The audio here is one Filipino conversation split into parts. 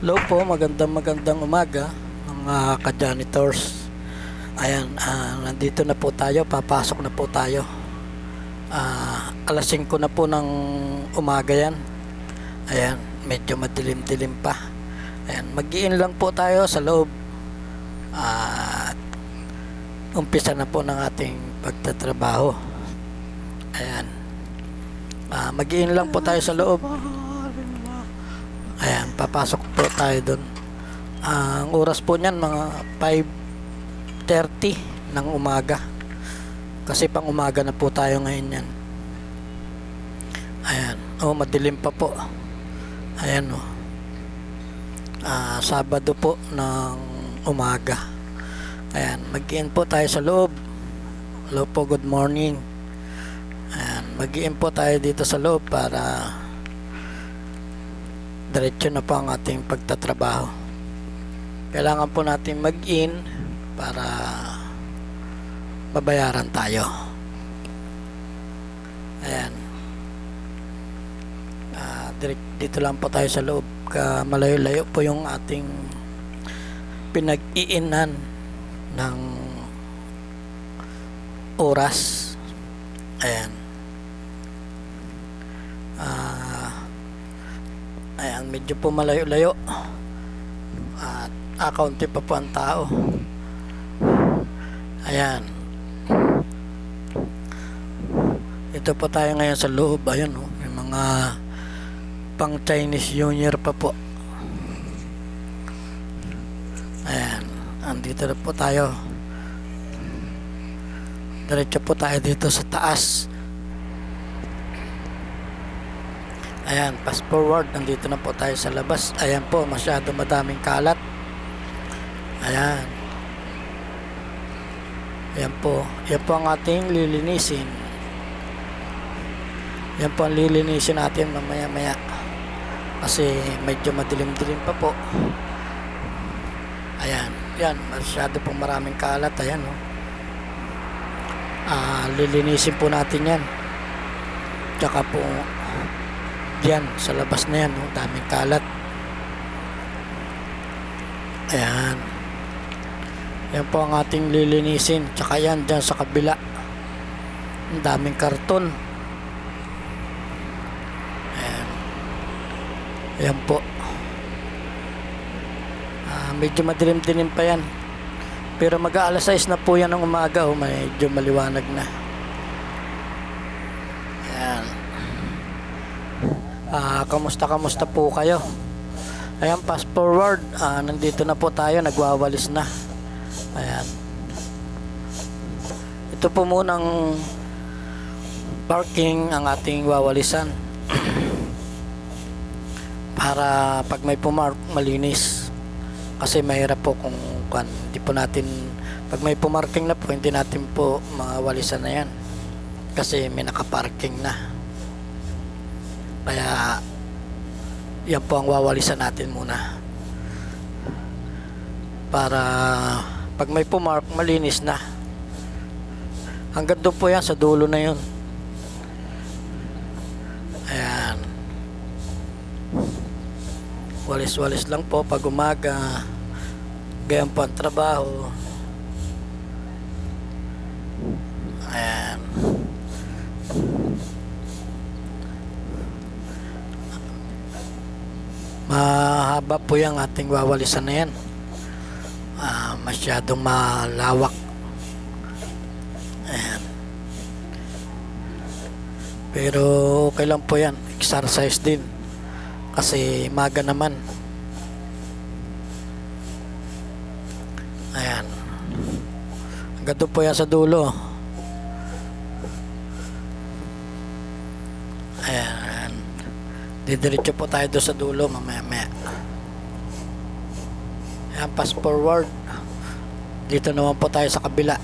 Hello po, magandang umaga mga ka-janitors. Ayan, nandito na po tayo, papasok na po tayo. Alas 5 na po ng umaga yan. Ayan, medyo madilim-dilim pa. Ayan, mag-i-in lang po tayo sa loob. At umpisa na po ng ating pagtatrabaho. Ayan, mag-i-in lang po tayo sa loob. Ayan, papasok po tayo doon. Ang oras po niyan mga 5:30 ng umaga. Kasi pang umaga na po tayo ngayon yan. Ayan, madilim pa po. Ayan Sabado po ng umaga. Ayan, mag-in po tayo sa loob. Hello po, good morning. Ayan, mag-in po tayo dito sa loob para diretso na po ang ating pagtatrabaho. Kailangan po natin mag-in para babayaran tayo. Ayan. Dito lang po tayo sa loob. Malayo-layo po yung ating pinag-iinan ng oras. Ayan. Ayan, medyo po malayo-layo at kaunti pa po ang tao. Ayan, ito po tayo ngayon sa loob. Ayan may mga pang Chinese New Year pa po. Ayan, andito na po tayo. Diretso po tayo dito sa taas. Ayan, fast forward, nandito na po tayo sa labas. Ayan po, masyado madaming kalat. Ayan. Ayan po, yan po ang ating lilinisin. Yan po ang lilinisin natin mamaya-maya. Kasi medyo madilim-dilim pa po. Ayan, yan, masyado pong maraming kalat. Ayan lilinisin po natin yan. Tsaka po yan, sa labas na yan, daming kalat. Ayan. Yan po ang ating lilinisin. Tsaka yan, dyan sa kabila, ang daming karton. Ayan. Ayan po. Medyo madilim-dilim pa yan. Pero mag-aalas 6 na po yan ng umaga. Medyo maliwanag na. Ayan. Kamusta po kayo? Ayan, fast forward, nandito na po tayo, nagwawalis na. Ayan, ito po munang parking ang ating wawalisan para pag may pumark, malinis. Kasi mahirap po kung hindi po natin, pag may pumarking na po, hindi natin po mawalisan na yan kasi may nakaparking na. Kaya yan po ang wawalisan natin muna para pag may pumark, malinis na. Hanggang doon po yan, sa dulo na yun. Ayan, walis-walis lang po pag umaga. Ganyan po ang trabaho. Ayan, mahaba po yung ating wawalisan na yan. Masyadong malawak. Ayan. Pero okay lang po yan, exercise din kasi maga naman. Ayan, hanggang doon po yan sa dulo. Ayan, didiretso po tayo doon sa dulo mamaya-maya. Ayan, fast forward, dito naman po tayo sa kabila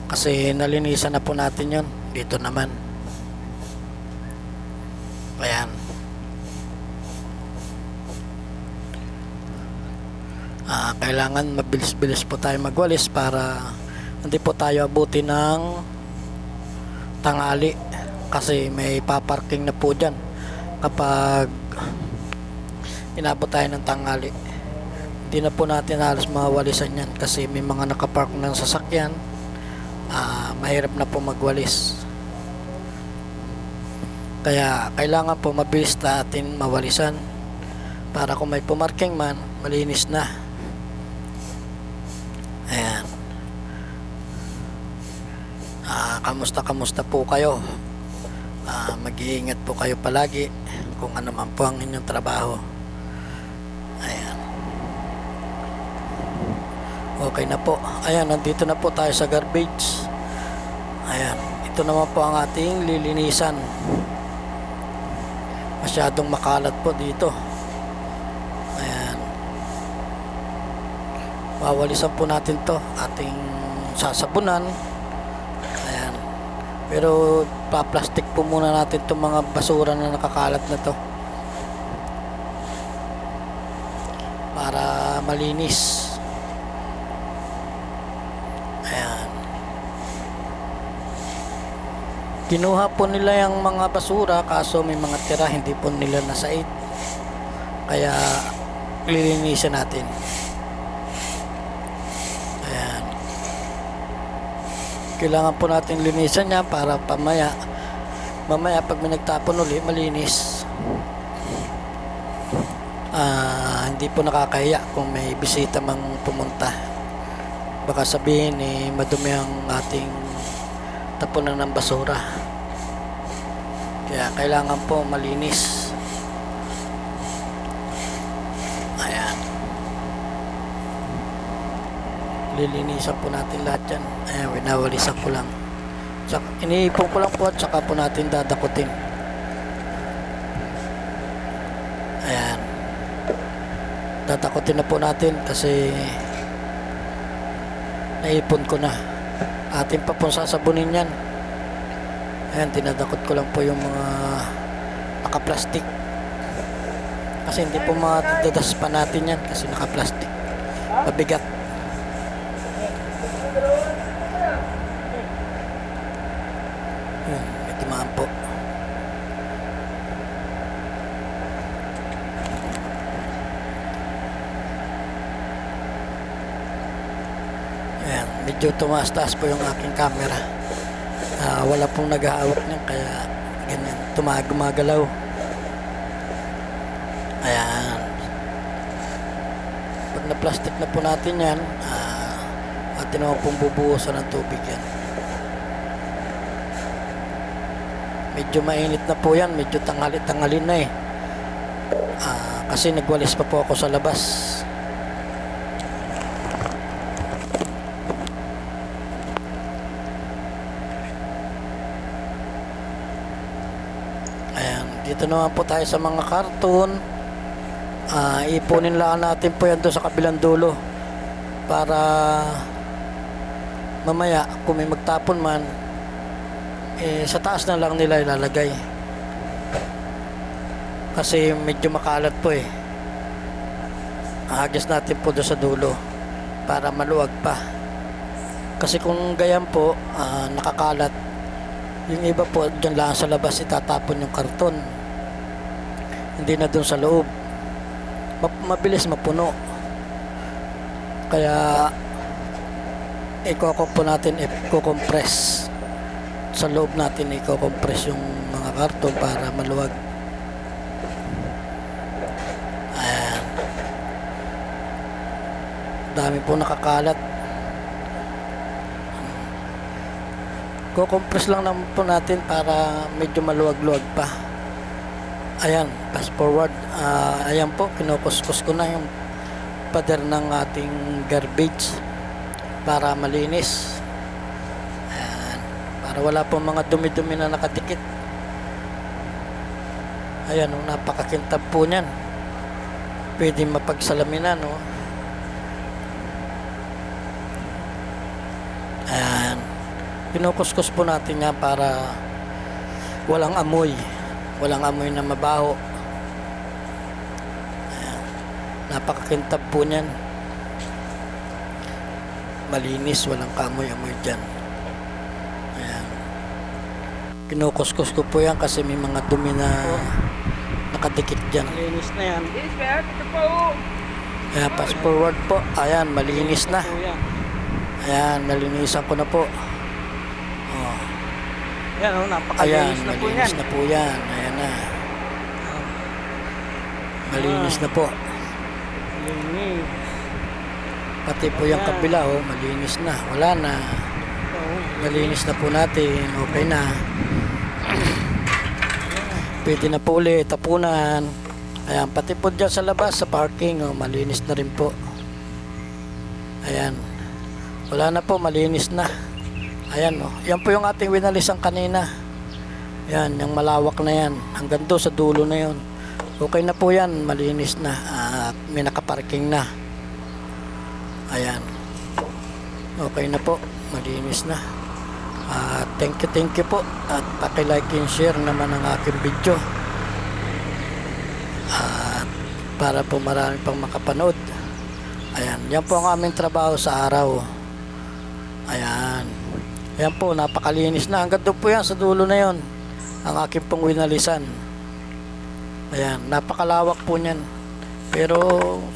kasi nalinisan na po natin yun. Dito naman. Ayan, kailangan mabilis-bilis po tayo magwalis para hindi po tayo abuti ng tanghali kasi may paparking na po dyan kapag inabot tayo ng tanghali. Hindi na po natin halos mawalisan yan kasi may mga nakapark ng sasakyan. Mahirap na po magwalis. Kaya kailangan po mabilis natin mawalisan para kung may pumarking man, malinis na. Ayan. Kamusta po kayo? Mag-iingat po kayo palagi kung ano man po ang inyong trabaho. Ayan. Okay na po. Ayan, nandito na po tayo sa garbage. Ayan. Ito naman po ang ating lilinisan. Masyadong makalat po dito. Ayan. Wawalisan po natin to. Ating sasabunan. Ayan. Pero pa-plastic po muna natin itong mga basura na nakakalat na to. Para malinis. Ayan. Kinuha po nila yung mga basura kaso may mga tira hindi po nila nasait. Kaya lilinisan natin. Ayan. Kailangan po natin linisan yan para mamaya pag may nagtapon ulit malinis. Hindi po nakakahiya kung may bisita mang pumunta. Baka sabihin madumi ang ating tapunan ng basura. Kaya kailangan po malinis. Ayan. Lilinisan po natin lahat yan. Ayan, winawalisan ko lang. Iniipon ko lang po at saka po natin dadakutin. Ayan. Dadakutin na po natin kasi naipon ko na. Atin pa pong sasabunin yan. Ayan, tinadakot ko lang po yung mga naka-plastic. Kasi hindi po madadas pa natin yan kasi naka-plastic. Mabigat. Ayan, may timaan po. Ayan, medyo tumaas-taas po yung aking camera. Wala pong nag-aawak niyan kaya ganyan, gumagalaw. Ayan. Pag na-plastic na po natin yan, atin naman pong bubuhusan ng tubig yan. Medyo mainit na po yan, medyo tanghali na eh. Kasi nagwalis pa po ako sa labas. Dito naman po tayo sa mga karton. Ipunin lang natin po yan doon sa kabilang dulo para mamaya kung may magtapon man sa taas na lang nila ilalagay kasi medyo makalat po eh. Ahagis natin po doon sa dulo para maluwag pa kasi kung gayan po nakakalat. Yung iba po dyan lang sa labas itatapon yung karton, hindi na dun sa loob. Mabilis mapuno. Kaya i-compress sa loob natin, i-compress yung mga karton para maluwag. Ayan. Dami po nakakalat. Compress lang naman po natin para medyo maluwag-luwag pa. Ayan, fast forward. Ayan po, kinukuskus ko na yung pader ng ating garbage para malinis. Ayan, para wala pong mga dumi-dumi na nakadikit. Ayan, napakakintab po niyan. Pwede mapagsalamin no? Ayan. Kinukuskus po natin yan para walang amoy na mabaho. Ayan. Napakakintab po niyan, malinis, walang kamoy-amoy dyan. Ayan. Kinukuskus ko po yan kasi may mga dumi na nakadikit dyan. Malinis na yan. Yes, sir. Ito po. Ayan, fast forward po. Ayan, malinis na. Po yan. Ayan, nalinisan ko na po. Oh, Yan, ayan, napakalinis na po yan. malinis na po yan. Ayan na. Malinis na po. Linis. Pati po yung kabila, oh, malinis na. Wala na. Malinis na po natin. Okay na. Pwede na po ulit tapunan. Ayan, pati po dyan sa labas, sa parking, oh, malinis na rin po. Ayan. Wala na po, malinis na. Ayan, oh. Yan po yung ating winalisan kanina. Ayan, yung malawak na yan. Hanggang doon sa dulo na yun. Okay na po yan, malinis na. At may nakaparking na. Ayan. Okay na po, malinis na. Thank you po. At paki-like and share naman ang aking video. At para po marami pang makapanood. Ayan, yan po ang aming trabaho sa araw. Ayan. Ayan po, napakalinis na. Hanggang doon po yan, sa dulo na yon. Ang aking pong winalisan. Ayan, napakalawak po niyan. Pero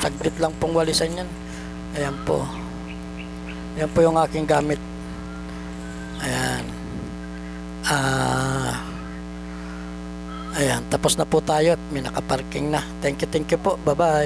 saglit lang pong walisan yan. Ayan po. Ayan po yung aking gamit. Ayan. Ayan, tapos na po tayo at may nakaparking na. Thank you po. Bye-bye.